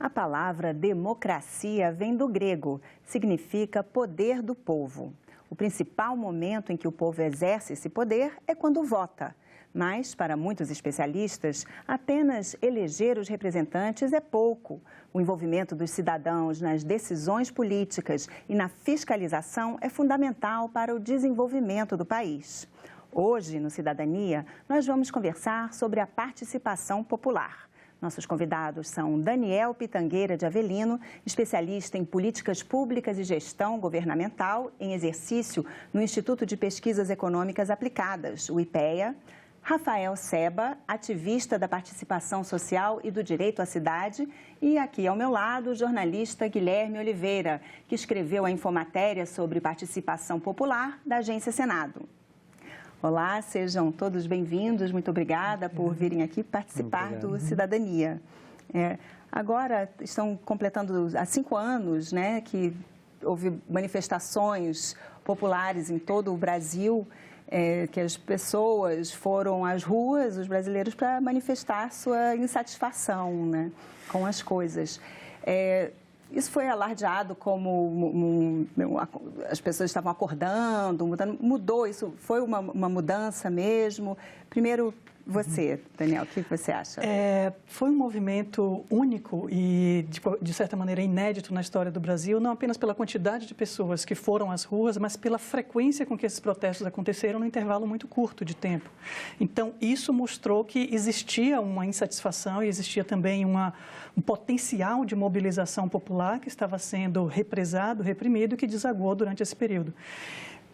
A palavra democracia vem do grego, significa poder do povo. O principal momento em que o povo exerce esse poder é quando vota. Mas, para muitos especialistas, apenas eleger os representantes é pouco. O envolvimento dos cidadãos nas decisões políticas e na fiscalização é fundamental para o desenvolvimento do país. Hoje, no Cidadania, nós vamos conversar sobre a participação popular. Nossos convidados são Daniel Pitangueira de Avelino, especialista em políticas públicas e gestão governamental em exercício no Instituto de Pesquisas Econômicas Aplicadas, o IPEA. Rafael Seba, ativista da participação social e do direito à cidade. E aqui ao meu lado, o jornalista Guilherme Oliveira, que escreveu a infomatéria sobre participação popular da Agência Senado. Olá, sejam todos bem-vindos. Muito obrigada por virem aqui participar do Cidadania. Agora estão completando há 5 anos, né, que houve manifestações populares em todo o Brasil, que as pessoas foram às ruas, os brasileiros, para manifestar sua insatisfação, né, com as coisas. Isso foi alardeado como as pessoas estavam acordando, mudou, isso foi uma mudança mesmo. Primeiro, você, Daniel, o que você acha? Foi um movimento único e, de certa maneira, inédito na história do Brasil, não apenas pela quantidade de pessoas que foram às ruas, mas pela frequência com que esses protestos aconteceram num intervalo muito curto de tempo. Então, isso mostrou que existia uma insatisfação e existia também um potencial de mobilização popular que estava sendo represado, reprimido e que desaguou durante esse período.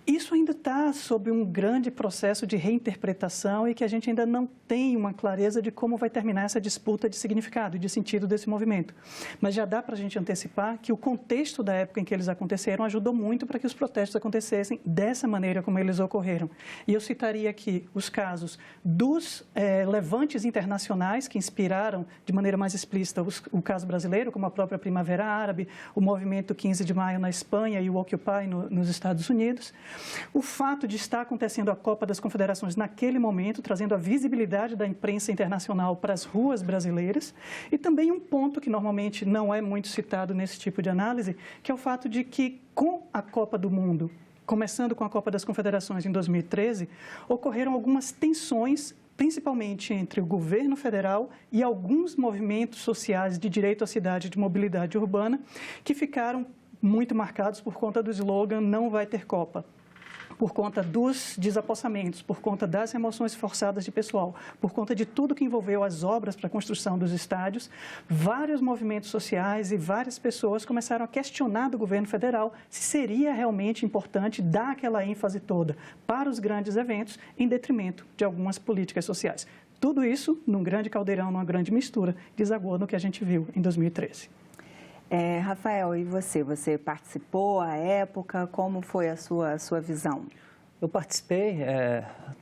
Isso ainda está sob um grande processo de reinterpretação e que a gente ainda não tem uma clareza de como vai terminar essa disputa de significado e de sentido desse movimento. Mas já dá para a gente antecipar que o contexto da época em que eles aconteceram ajudou muito para que os protestos acontecessem dessa maneira como eles ocorreram. E eu citaria aqui os casos dos levantes internacionais que inspiraram de maneira mais explícita o caso brasileiro, como a própria Primavera Árabe, o movimento 15 de Maio na Espanha e o Occupy nos Estados Unidos. O fato de estar acontecendo a Copa das Confederações naquele momento, trazendo a visibilidade da imprensa internacional para as ruas brasileiras, e também um ponto que normalmente não é muito citado nesse tipo de análise, que é o fato de que com a Copa do Mundo, começando com a Copa das Confederações em 2013, ocorreram algumas tensões, principalmente entre o governo federal e alguns movimentos sociais de direito à cidade e de mobilidade urbana, que ficaram muito marcados por conta do slogan "Não vai ter Copa", por conta dos desapossamentos, por conta das remoções forçadas de pessoal, por conta de tudo que envolveu as obras para a construção dos estádios. Vários movimentos sociais e várias pessoas começaram a questionar do governo federal se seria realmente importante dar aquela ênfase toda para os grandes eventos em detrimento de algumas políticas sociais. Tudo isso, num grande caldeirão, numa grande mistura, desaguou no que a gente viu em 2013. Rafael, e você? Você participou à época? Como foi a sua visão? Eu participei,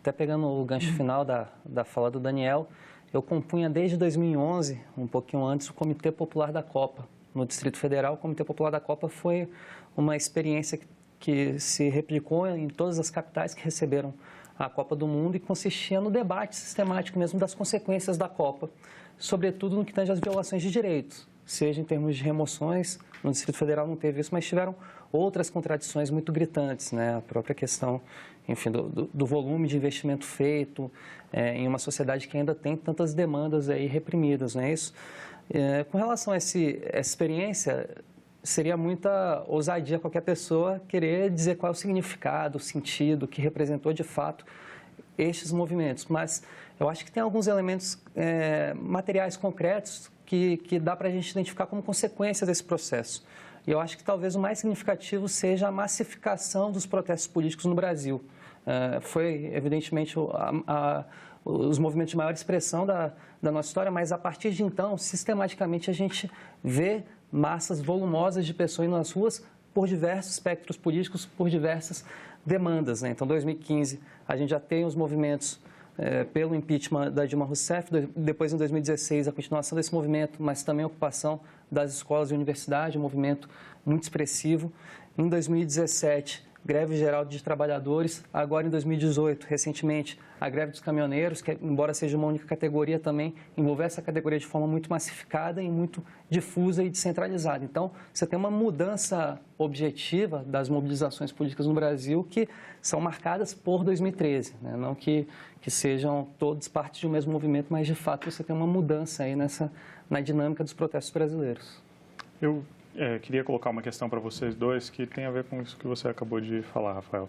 até pegando o gancho final da fala do Daniel, eu compunha desde 2011, um pouquinho antes, o Comitê Popular da Copa. No Distrito Federal, o Comitê Popular da Copa foi uma experiência que se replicou em todas as capitais que receberam a Copa do Mundo e consistia no debate sistemático mesmo das consequências da Copa, sobretudo no que tange às violações de direitos. Seja em termos de remoções, no Distrito Federal não teve isso, mas tiveram outras contradições muito gritantes, né? A própria questão, enfim, do volume de investimento feito em uma sociedade que ainda tem tantas demandas aí reprimidas, não é isso? Com relação a essa experiência, seria muita ousadia qualquer pessoa querer dizer qual é o significado, o sentido que representou de fato estes movimentos, mas eu acho que tem alguns elementos materiais concretos que dá para a gente identificar como consequência desse processo. E eu acho que talvez o mais significativo seja a massificação dos protestos políticos no Brasil. Foi, evidentemente, os movimentos de maior expressão da nossa história, mas a partir de então, sistematicamente, a gente vê massas volumosas de pessoas nas ruas por diversos espectros políticos, por diversas demandas, né? Então, em 2015, a gente já tem os movimentos pelo impeachment da Dilma Rousseff, depois em 2016 a continuação desse movimento, mas também a ocupação das escolas e universidades, um movimento muito expressivo. Em 2017 greve geral de trabalhadores, agora em 2018, recentemente, a greve dos caminhoneiros, que embora seja uma única categoria também, envolver essa categoria de forma muito massificada e muito difusa e descentralizada. Então, você tem uma mudança objetiva das mobilizações políticas no Brasil que são marcadas por 2013, né? Não que sejam todos parte de um mesmo movimento, mas de fato você tem uma mudança aí na dinâmica dos protestos brasileiros. Eu queria colocar uma questão para vocês dois que tem a ver com isso que você acabou de falar, Rafael.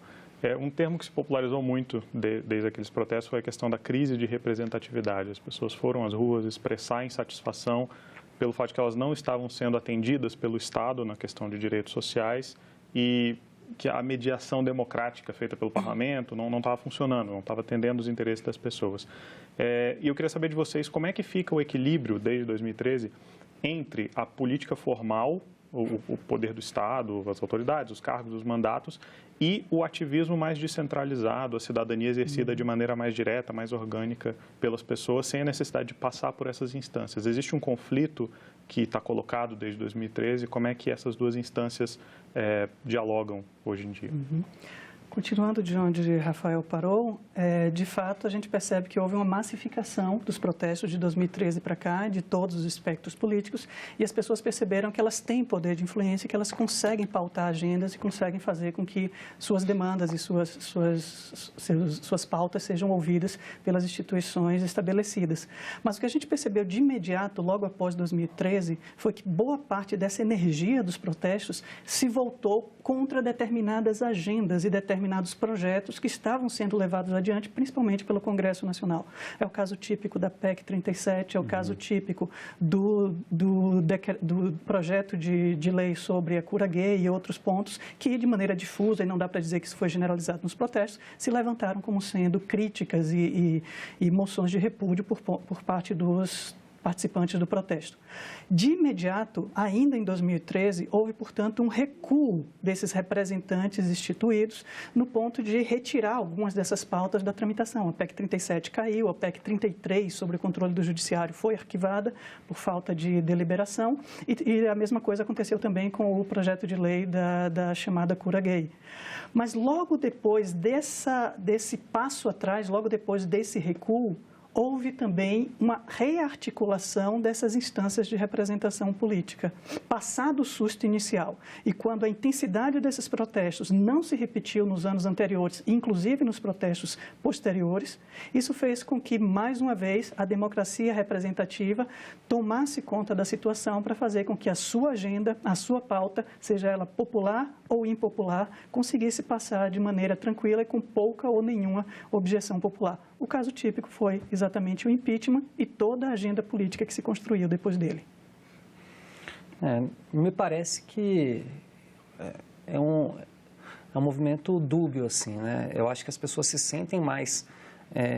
Um termo que se popularizou muito desde aqueles protestos foi a questão da crise de representatividade. As pessoas foram às ruas expressar insatisfação pelo fato de que elas não estavam sendo atendidas pelo Estado na questão de direitos sociais e que a mediação democrática feita pelo parlamento não estava funcionando, não estava atendendo os interesses das pessoas. E eu queria saber de vocês como é que fica o equilíbrio desde 2013 entre a política formal, o poder do Estado, as autoridades, os cargos, os mandatos, e o ativismo mais descentralizado, a cidadania exercida de maneira mais direta, mais orgânica pelas pessoas, sem a necessidade de passar por essas instâncias. Existe um conflito que está colocado desde 2013, como é que essas duas instâncias dialogam hoje em dia? Continuando de onde Rafael parou, de fato a gente percebe que houve uma massificação dos protestos de 2013 para cá, de todos os espectros políticos, e as pessoas perceberam que elas têm poder de influência, que elas conseguem pautar agendas e conseguem fazer com que suas demandas e suas pautas sejam ouvidas pelas instituições estabelecidas. Mas o que a gente percebeu de imediato, logo após 2013, foi que boa parte dessa energia dos protestos se voltou contra determinadas agendas e determinados projetos que estavam sendo levados adiante, principalmente pelo Congresso Nacional. É o caso típico da PEC 37, é o caso típico do projeto de lei sobre a cura gay e outros pontos que, de maneira difusa, e não dá para dizer que isso foi generalizado nos protestos, se levantaram como sendo críticas e moções de repúdio por parte dos participantes do protesto. De imediato, ainda em 2013, houve, portanto, um recuo desses representantes instituídos no ponto de retirar algumas dessas pautas da tramitação. A PEC 37 caiu, a PEC 33 sobre o controle do judiciário foi arquivada por falta de deliberação e a mesma coisa aconteceu também com o projeto de lei da chamada cura gay. Mas logo depois desse passo atrás, logo depois desse recuo, houve também uma rearticulação dessas instâncias de representação política, passado o susto inicial. E quando a intensidade desses protestos não se repetiu nos anos anteriores, inclusive nos protestos posteriores, isso fez com que, mais uma vez, a democracia representativa tomasse conta da situação para fazer com que a sua agenda, a sua pauta, seja ela popular ou impopular, conseguisse passar de maneira tranquila e com pouca ou nenhuma objeção popular. O caso típico foi exatamente o impeachment e toda a agenda política que se construiu depois dele. Me parece que é um movimento dúbio, assim, né? Eu acho que as pessoas se sentem mais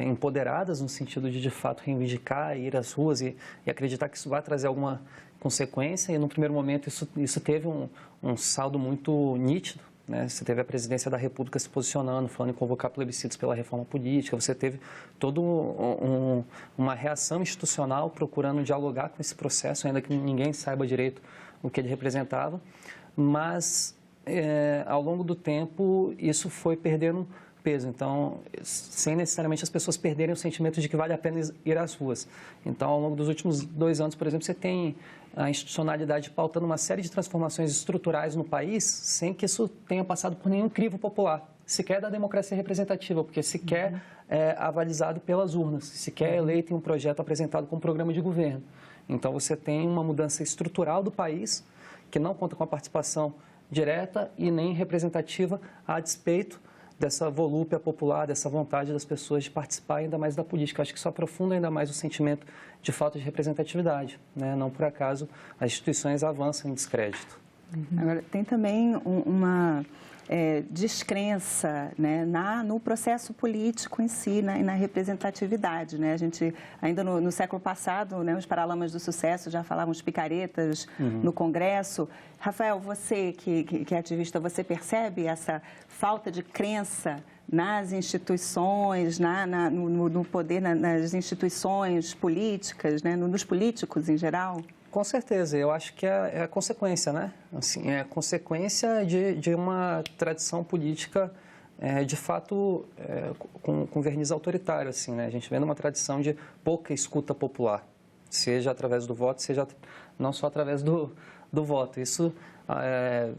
empoderadas no sentido de fato, reivindicar, ir às ruas e acreditar que isso vai trazer alguma consequência. E, no primeiro momento, isso teve um saldo muito nítido. Você teve a presidência da República se posicionando, falando em convocar plebiscitos pela reforma política, você teve toda uma reação institucional procurando dialogar com esse processo, ainda que ninguém saiba direito o que ele representava, mas ao longo do tempo isso foi perdendo peso, então, sem necessariamente as pessoas perderem o sentimento de que vale a pena ir às ruas. Então, ao longo dos últimos 2 anos, por exemplo, você tem a institucionalidade pautando uma série de transformações estruturais no país, sem que isso tenha passado por nenhum crivo popular, sequer da democracia representativa, porque sequer é avalizado pelas urnas, sequer é eleito em um projeto apresentado como programa de governo. Então, você tem uma mudança estrutural do país, que não conta com a participação direta e nem representativa, a despeito dessa volúpia popular, dessa vontade das pessoas de participar ainda mais da política. Acho que isso aprofunda ainda mais o sentimento de falta de representatividade, né? Não por acaso as instituições avançam em descrédito. Agora, tem também uma descrença, né, no processo político em si, na representatividade, né? A gente, ainda no século passado, né, os Paralamas do Sucesso já falavam de picaretas no Congresso. Rafael, você que é ativista, você percebe essa falta de crença nas instituições, no poder, nas instituições políticas, né, nos políticos em geral? Com certeza, eu acho que é a consequência, né? Assim, é a consequência de uma tradição política, de fato, com verniz autoritário, assim, né? A gente vem numa tradição de pouca escuta popular, seja através do voto, seja não só através do voto. Isso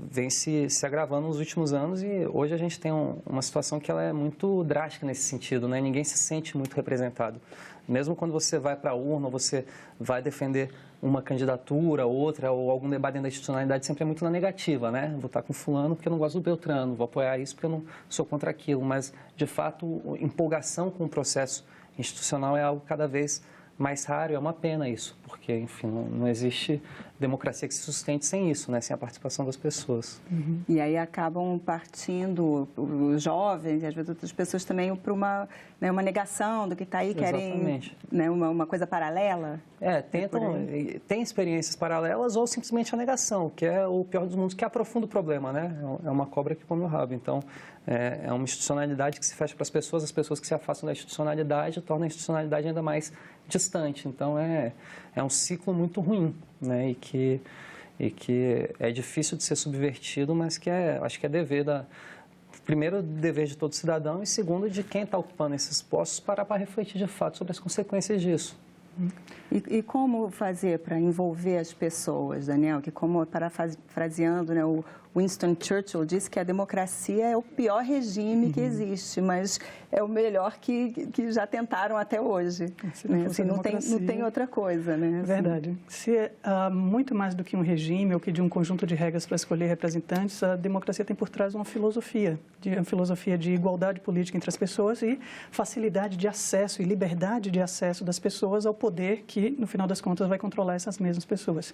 vem se agravando nos últimos anos e hoje a gente tem uma situação que ela é muito drástica nesse sentido, né? Ninguém se sente muito representado. Mesmo quando você vai para a urna, você vai defender uma candidatura, outra, ou algum debate dentro da institucionalidade, sempre é muito na negativa, né? Vou estar com fulano porque eu não gosto do Beltrano, vou apoiar isso porque eu não sou contra aquilo. Mas, de fato, empolgação com o processo institucional é algo cada vez mais raro, é uma pena isso, porque, enfim, não existe democracia que se sustente sem isso, né? Sem a participação das pessoas. Uhum. E aí acabam partindo os jovens e às vezes outras pessoas também para uma negação do que está aí, querem, né, uma coisa paralela. Tem experiências paralelas ou simplesmente a negação, que é o pior dos mundos, que aprofunda o problema, né? É uma cobra que come o rabo. Então, é uma institucionalidade que se fecha para as pessoas que se afastam da institucionalidade tornam a institucionalidade ainda mais distante. Então, é um ciclo muito ruim, né? E que é difícil de ser subvertido, mas que acho que é dever primeiro, dever de todo cidadão e segundo, de quem está ocupando esses postos para refletir de fato sobre as consequências disso. E como fazer para envolver as pessoas, Daniel? Que como, parafraseando, né, o Winston Churchill disse que a democracia é o pior regime que existe, mas é o melhor que já tentaram até hoje. Né? Assim, não tem outra coisa, né? Assim. Verdade. Se muito mais do que um regime ou que de um conjunto de regras para escolher representantes, a democracia tem por trás uma filosofia de igualdade política entre as pessoas e facilidade de acesso e liberdade de acesso das pessoas ao poder que, no final das contas, vai controlar essas mesmas pessoas.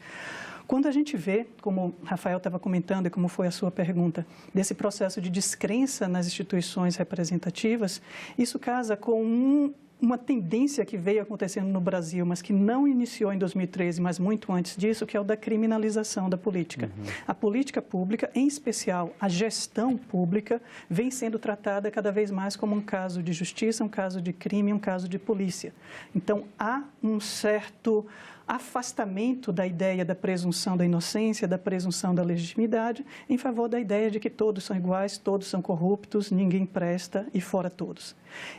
Quando a gente vê, como o Rafael estava comentando e como foi a sua pergunta, desse processo de descrença nas instituições representativas, isso casa com uma tendência que veio acontecendo no Brasil, mas que não iniciou em 2013, mas muito antes disso, que é o da criminalização da política. A política pública, em especial a gestão pública, vem sendo tratada cada vez mais como um caso de justiça, um caso de crime, um caso de polícia. Então, há um certo afastamento da ideia da presunção da inocência, da presunção da legitimidade, em favor da ideia de que todos são iguais, todos são corruptos, ninguém presta e fora todos.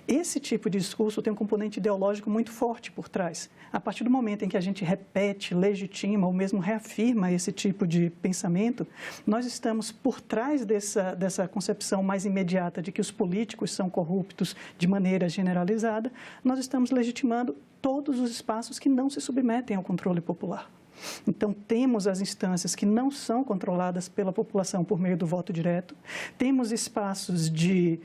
Esse tipo de discurso tem um componente ideológico muito forte por trás. A partir do momento em que a gente repete, legitima ou mesmo reafirma esse tipo de pensamento, nós estamos por trás dessa concepção mais imediata de que os políticos são corruptos de maneira generalizada, nós estamos legitimando todos os espaços que não se submetem ao controle popular. Então, temos as instâncias que não são controladas pela população por meio do voto direto, temos espaços de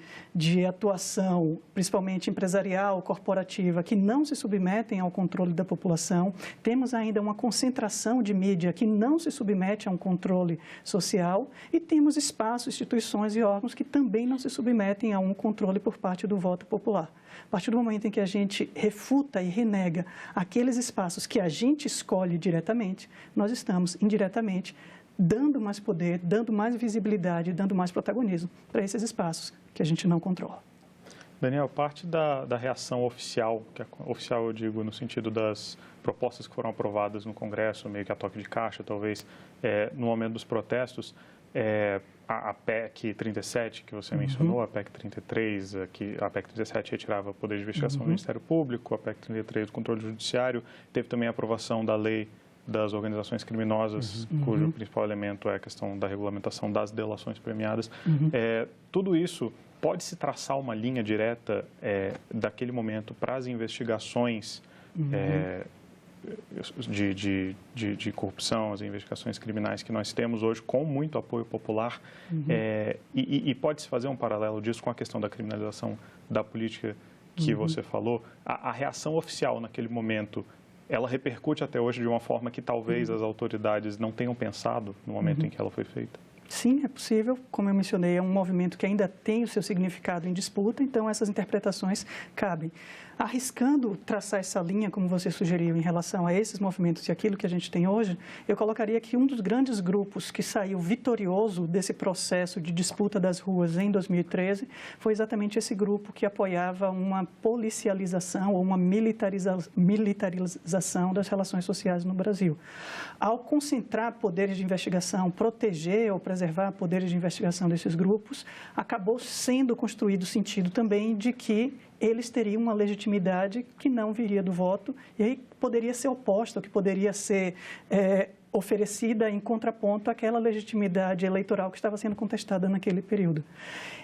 atuação, principalmente empresarial, corporativa, que não se submetem ao controle da população, temos ainda uma concentração de mídia que não se submete a um controle social e temos espaços, instituições e órgãos que também não se submetem a um controle por parte do voto popular. A partir do momento em que a gente refuta e renega aqueles espaços que a gente escolhe diretamente, nós estamos indiretamente dando mais poder, dando mais visibilidade, dando mais protagonismo para esses espaços que a gente não controla. Daniel, parte da reação oficial, oficial eu digo no sentido das propostas que foram aprovadas no Congresso, meio que a toque de caixa, talvez, no momento dos protestos, a PEC 37, que você mencionou, a PEC 33, a PEC 37 retirava o poder de investigação do Ministério Público, a PEC 33 do controle judiciário, teve também a aprovação da lei das organizações criminosas, cujo principal elemento é a questão da regulamentação das delações premiadas. Tudo isso pode-se traçar uma linha direta daquele momento para as investigações de corrupção, as investigações criminais que nós temos hoje com muito apoio popular e pode-se fazer um paralelo disso com a questão da criminalização da política que você falou. A reação oficial naquele momento, ela repercute até hoje de uma forma que talvez as autoridades não tenham pensado no momento em que ela foi feita? Sim, é possível. Como eu mencionei, é um movimento que ainda tem o seu significado em disputa, então essas interpretações cabem. Arriscando traçar essa linha, como você sugeriu, em relação a esses movimentos e aquilo que a gente tem hoje, eu colocaria que um dos grandes grupos que saiu vitorioso desse processo de disputa das ruas em 2013 foi exatamente esse grupo que apoiava uma policialização ou uma militarização das relações sociais no Brasil. Ao concentrar poderes de investigação, proteger ou preservar poderes de investigação desses grupos, acabou sendo construído o sentido também de que eles teriam uma legitimidade que não viria do voto e aí poderia ser oposta, que poderia ser oferecida em contraponto àquela legitimidade eleitoral que estava sendo contestada naquele período.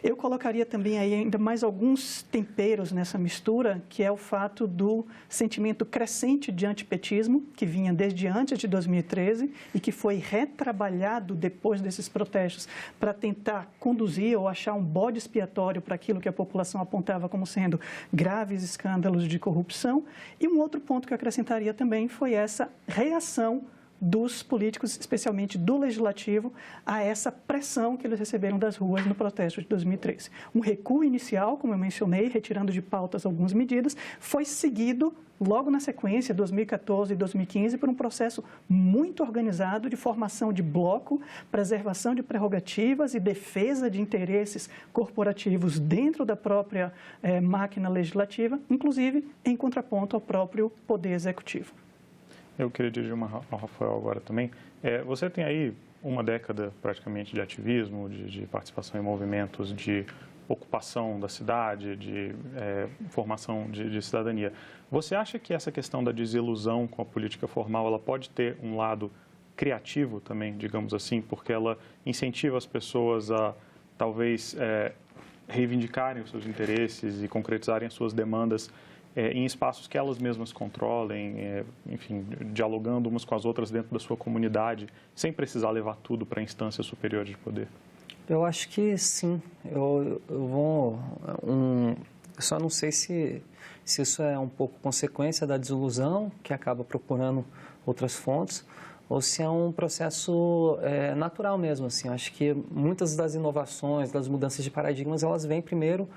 Eu colocaria também aí ainda mais alguns temperos nessa mistura, que é o fato do sentimento crescente de antipetismo, que vinha desde antes de 2013 e que foi retrabalhado depois desses protestos para tentar conduzir ou achar um bode expiatório para aquilo que a população apontava como sendo graves escândalos de corrupção. E um outro ponto que eu acrescentaria também foi essa reação dos políticos, especialmente do legislativo, a essa pressão que eles receberam das ruas no protesto de 2013. Um recuo inicial, como eu mencionei, retirando de pautas algumas medidas, foi seguido logo na sequência, 2014 e 2015, por um processo muito organizado de formação de bloco, preservação de prerrogativas e defesa de interesses corporativos dentro da própria máquina legislativa, inclusive em contraponto ao próprio poder executivo. Eu queria dirigir uma ao Rafael agora também. Você tem aí uma década praticamente de ativismo, de participação em movimentos de ocupação da cidade, de formação de cidadania. Você acha que essa questão da desilusão com a política formal, ela pode ter um lado criativo também, digamos assim, porque ela incentiva as pessoas a talvez reivindicarem os seus interesses e concretizarem as suas demandas em espaços que elas mesmas controlem, enfim, dialogando umas com as outras dentro da sua comunidade, sem precisar levar tudo para instâncias superiores de poder? Eu acho que sim. Eu só não sei se isso é um pouco consequência da desilusão, que acaba procurando outras fontes, ou se é um processo natural mesmo. Assim. Acho que muitas das inovações, das mudanças de paradigmas, elas vêm primeiro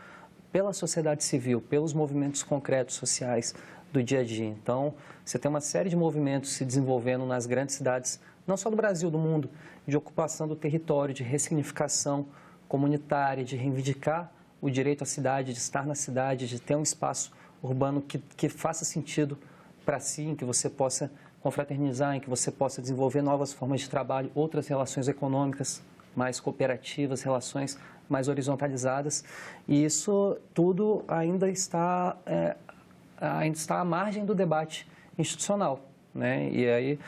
pela sociedade civil, pelos movimentos concretos sociais do dia a dia. Então, você tem uma série de movimentos se desenvolvendo nas grandes cidades, não só do Brasil, do mundo, de ocupação do território, de ressignificação comunitária, de reivindicar o direito à cidade, de estar na cidade, de ter um espaço urbano que faça sentido para si, em que você possa confraternizar, em que você possa desenvolver novas formas de trabalho, outras relações econômicas mais cooperativas, relações mais horizontalizadas, e isso tudo ainda está à margem do debate institucional, né? E aí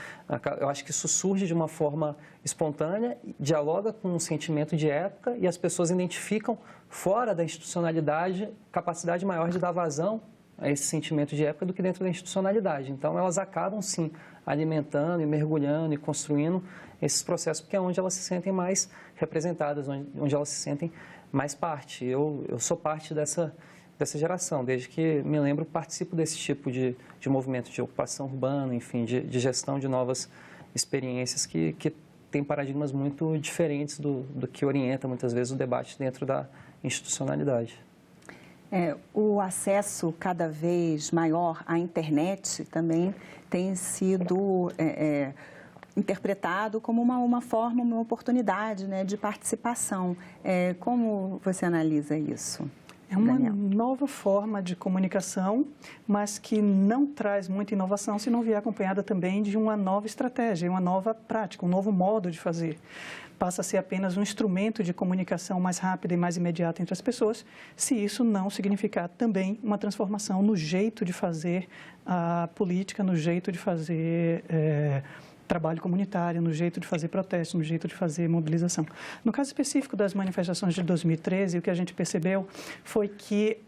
eu acho que isso surge de uma forma espontânea, dialoga com um sentimento de época e as pessoas identificam fora da institucionalidade capacidade maior de dar vazão a esse sentimento de época do que dentro da institucionalidade. Então elas acabam sim alimentando e mergulhando e construindo esses processos, porque é onde elas se sentem mais representadas, onde elas se sentem mais parte. Eu sou parte dessa geração, desde que me lembro, participo desse tipo de movimento de ocupação urbana, enfim, de gestão de novas experiências que tem paradigmas muito diferentes do que orienta, muitas vezes, o debate dentro da institucionalidade. O acesso cada vez maior à internet também tem sido interpretado como uma forma, uma oportunidade, né, de participação. Como você analisa isso? É uma nova forma de comunicação, mas que não traz muita inovação se não vier acompanhada também de uma nova estratégia, uma nova prática, um novo modo de fazer. Passa a ser apenas um instrumento de comunicação mais rápida e mais imediata entre as pessoas, se isso não significar também uma transformação no jeito de fazer a política, no jeito de fazer trabalho comunitário, no jeito de fazer protesto, no jeito de fazer mobilização. No caso específico das manifestações de 2013, o que a gente percebeu foi que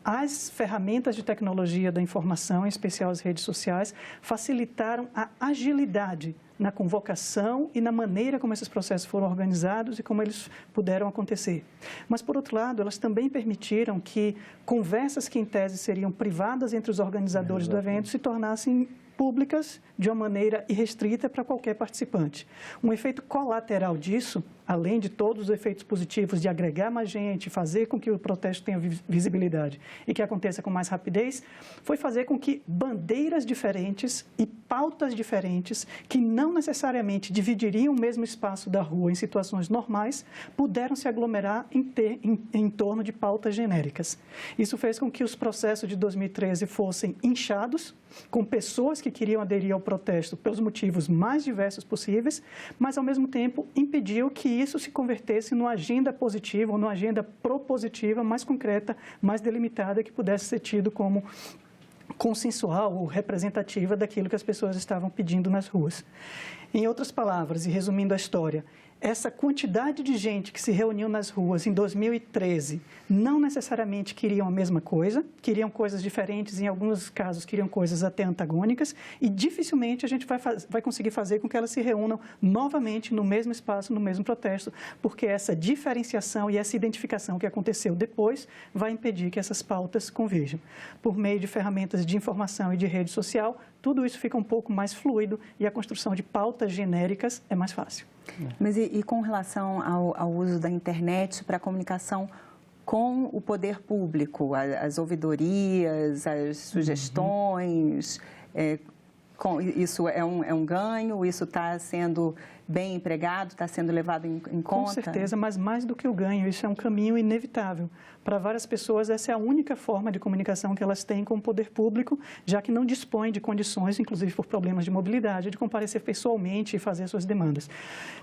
as ferramentas de tecnologia da informação, em especial as redes sociais, facilitaram a agilidade na convocação e na maneira como esses processos foram organizados e como eles puderam acontecer. Mas, por outro lado, elas também permitiram que conversas que, em tese, seriam privadas entre os organizadores do evento se tornassem públicas de uma maneira irrestrita para qualquer participante. Um efeito colateral disso, além de todos os efeitos positivos de agregar mais gente, fazer com que o protesto tenha visibilidade e que aconteça com mais rapidez, foi fazer com que bandeiras diferentes e pautas diferentes, que não necessariamente dividiriam o mesmo espaço da rua em situações normais, puderam se aglomerar em torno de pautas genéricas. Isso fez com que os processos de 2013 fossem inchados, com pessoas que queriam aderir ao protesto pelos motivos mais diversos possíveis, mas, ao mesmo tempo, impediu que isso se convertesse numa agenda positiva ou numa agenda propositiva mais concreta, mais delimitada, que pudesse ser tido como consensual ou representativa daquilo que as pessoas estavam pedindo nas ruas. Em outras palavras, e resumindo a história, essa quantidade de gente que se reuniu nas ruas em 2013 não necessariamente queriam a mesma coisa, queriam coisas diferentes, em alguns casos queriam coisas até antagônicas, e dificilmente a gente vai conseguir fazer com que elas se reúnam novamente no mesmo espaço, no mesmo protesto, porque essa diferenciação e essa identificação que aconteceu depois vai impedir que essas pautas converjam. Por meio de ferramentas de informação e de rede social, tudo isso fica um pouco mais fluido e a construção de pautas genéricas é mais fácil. Mas e com relação ao uso da internet para a comunicação com o poder público, as ouvidorias, as sugestões, isso é um ganho? Isso está sendo bem empregado, está sendo levado em conta? Com certeza, mas mais do que o ganho, isso é um caminho inevitável. Para várias pessoas, essa é a única forma de comunicação que elas têm com o poder público, já que não dispõem de condições, inclusive por problemas de mobilidade, de comparecer pessoalmente e fazer suas demandas.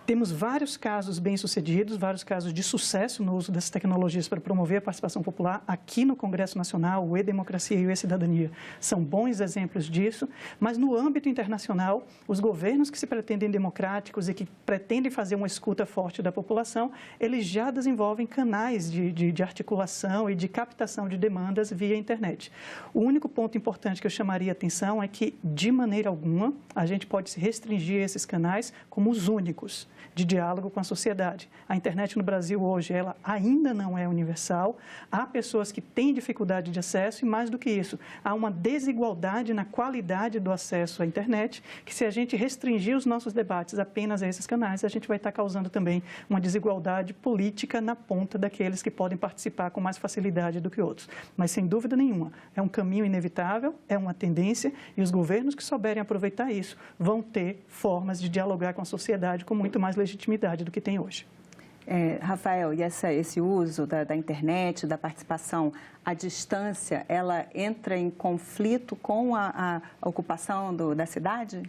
Temos vários casos bem-sucedidos, vários casos de sucesso no uso dessas tecnologias para promover a participação popular aqui no Congresso Nacional. O E-Democracia e o E-Cidadania são bons exemplos disso, mas no âmbito internacional, os governos que se pretendem democráticos e que pretendem fazer uma escuta forte da população, eles já desenvolvem canais de articulação e de captação de demandas via internet. O único ponto importante que eu chamaria a atenção é que, de maneira alguma, a gente pode se restringir a esses canais como os únicos de diálogo com a sociedade. A internet no Brasil hoje, ela ainda não é universal, há pessoas que têm dificuldade de acesso e, mais do que isso, há uma desigualdade na qualidade do acesso à internet, que se a gente restringir os nossos debates apenas a esses canais, a gente vai estar causando também uma desigualdade política na ponta daqueles que podem participar com mais facilidade do que outros. Mas, sem dúvida nenhuma, é um caminho inevitável, é uma tendência, e os governos que souberem aproveitar isso vão ter formas de dialogar com a sociedade com muito mais legitimidade do que tem hoje. Rafael, e esse uso da internet, da participação à distância, ela entra em conflito com a ocupação da cidade?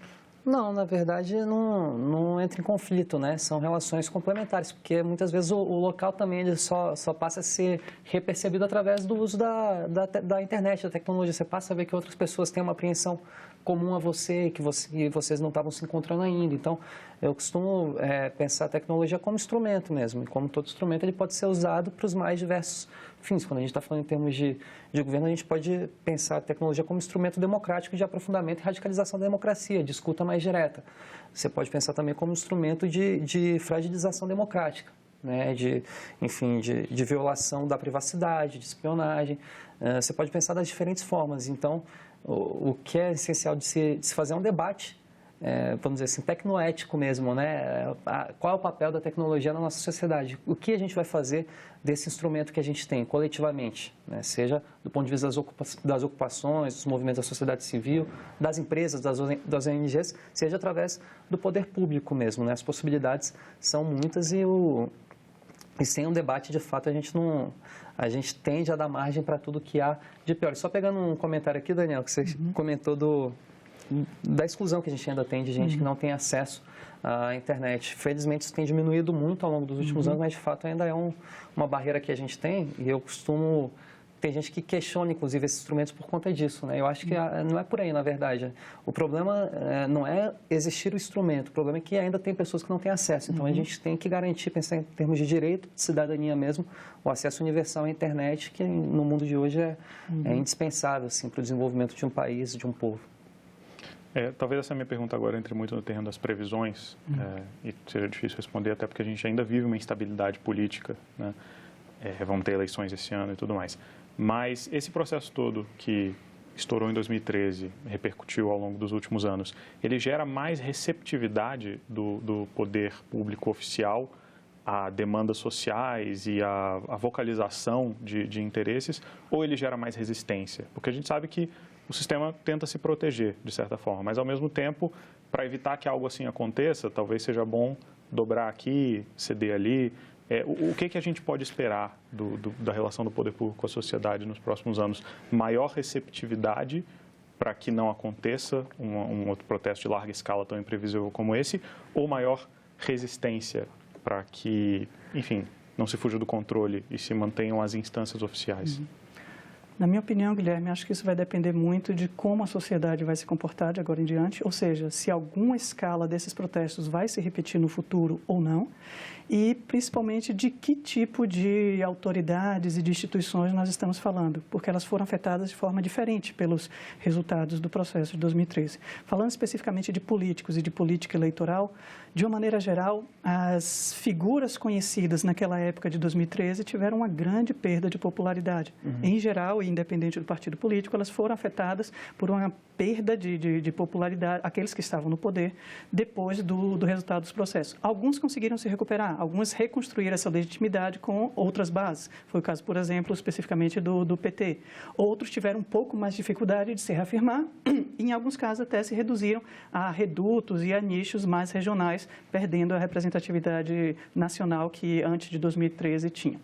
Não, na verdade, não entra em conflito, né? São relações complementares, porque muitas vezes o local também ele só passa a ser repercebido através do uso da internet, da tecnologia. Você passa a ver que outras pessoas têm uma apreensão comum a você, e vocês não estavam se encontrando ainda. Então, eu costumo pensar a tecnologia como instrumento mesmo, e como todo instrumento ele pode ser usado para os mais diversos fins. Quando a gente está falando em termos de governo, a gente pode pensar a tecnologia como instrumento democrático de aprofundamento e radicalização da democracia, de escuta mais direta. Você pode pensar também como instrumento de fragilização democrática, né? de violação da privacidade, de espionagem. Você pode pensar das diferentes formas. Então, o que é essencial de se fazer é um debate, vamos dizer assim, tecnoético mesmo, né? Qual é o papel da tecnologia na nossa sociedade? O que a gente vai fazer desse instrumento que a gente tem coletivamente, né? Seja do ponto de vista das ocupações, dos movimentos da sociedade civil, das empresas, das ONGs, seja através do poder público mesmo, né? As possibilidades são muitas e sem um debate, de fato, a gente tende a dar margem para tudo que há de pior. Só pegando um comentário aqui, Daniel, que você comentou da exclusão que a gente ainda tem de gente que não tem acesso à internet. Felizmente, isso tem diminuído muito ao longo dos últimos anos, mas, de fato, ainda é uma barreira que a gente tem, e eu costumo... Tem gente que questiona, inclusive, esses instrumentos por conta disso, né? Eu acho que não é por aí, na verdade. O problema não é existir o instrumento, o problema é que ainda tem pessoas que não têm acesso. Então, a gente tem que garantir, pensar em termos de direito, de cidadania mesmo, o acesso universal à internet, que no mundo de hoje é indispensável, assim, para o desenvolvimento de um país, de um povo. Talvez essa minha pergunta agora entre muito no terreno das previsões, e seja difícil responder, até porque a gente ainda vive uma instabilidade política, né? Vamos ter eleições esse ano e tudo mais. Mas esse processo todo que estourou em 2013, repercutiu ao longo dos últimos anos, ele gera mais receptividade do poder público oficial a demandas sociais e a vocalização de interesses, ou ele gera mais resistência? Porque a gente sabe que o sistema tenta se proteger, de certa forma, mas, ao mesmo tempo, para evitar que algo assim aconteça, talvez seja bom dobrar aqui, ceder ali. O que a gente pode esperar da relação do poder público com a sociedade nos próximos anos? Maior receptividade para que não aconteça um outro protesto de larga escala tão imprevisível como esse, ou maior resistência para que, enfim, não se fuja do controle e se mantenham as instâncias oficiais? Na minha opinião, Guilherme, acho que isso vai depender muito de como a sociedade vai se comportar de agora em diante, ou seja, se alguma escala desses protestos vai se repetir no futuro ou não, e principalmente de que tipo de autoridades e de instituições nós estamos falando, porque elas foram afetadas de forma diferente pelos resultados do processo de 2013. Falando especificamente de políticos e de política eleitoral, de uma maneira geral, as figuras conhecidas naquela época de 2013 tiveram uma grande perda de popularidade. Em geral, e independente do partido político, elas foram afetadas por uma perda de popularidade, aqueles que estavam no poder, depois do resultado dos processos. Alguns conseguiram se recuperar, alguns reconstruíram essa legitimidade com outras bases. Foi o caso, por exemplo, especificamente do PT. Outros tiveram um pouco mais de dificuldade de se reafirmar e, em alguns casos, até se reduziram a redutos e a nichos mais regionais, perdendo a representatividade nacional que antes de 2013 tinha.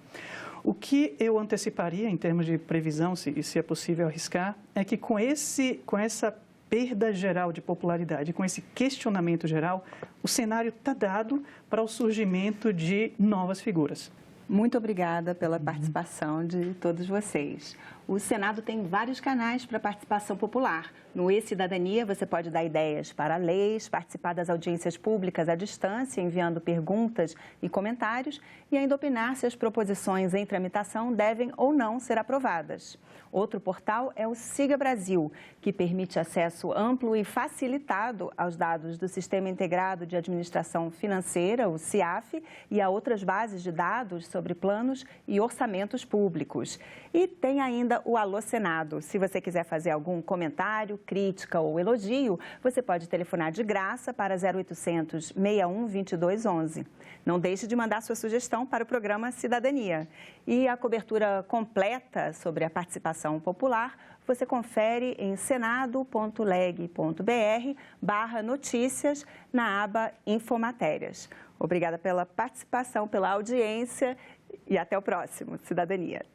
O que eu anteciparia em termos de previsão, se é possível arriscar, é que com essa perda geral de popularidade, com esse questionamento geral, o cenário está dado para o surgimento de novas figuras. Muito obrigada pela participação de todos vocês. O Senado tem vários canais para participação popular. No E-Cidadania, você pode dar ideias para leis, participar das audiências públicas à distância, enviando perguntas e comentários, e ainda opinar se as proposições em tramitação devem ou não ser aprovadas. Outro portal é o Siga Brasil, que permite acesso amplo e facilitado aos dados do Sistema Integrado de Administração Financeira, o CIAF, e a outras bases de dados sobre planos e orçamentos públicos. E tem ainda o Alô Senado. Se você quiser fazer algum comentário, crítica ou elogio, você pode telefonar de graça para 0800 61 22 11. Não deixe de mandar sua sugestão para o programa Cidadania. E a cobertura completa sobre a participação popular você confere em senado.leg.br/notícias na aba Infomatérias. Obrigada pela participação, pela audiência e até o próximo Cidadania.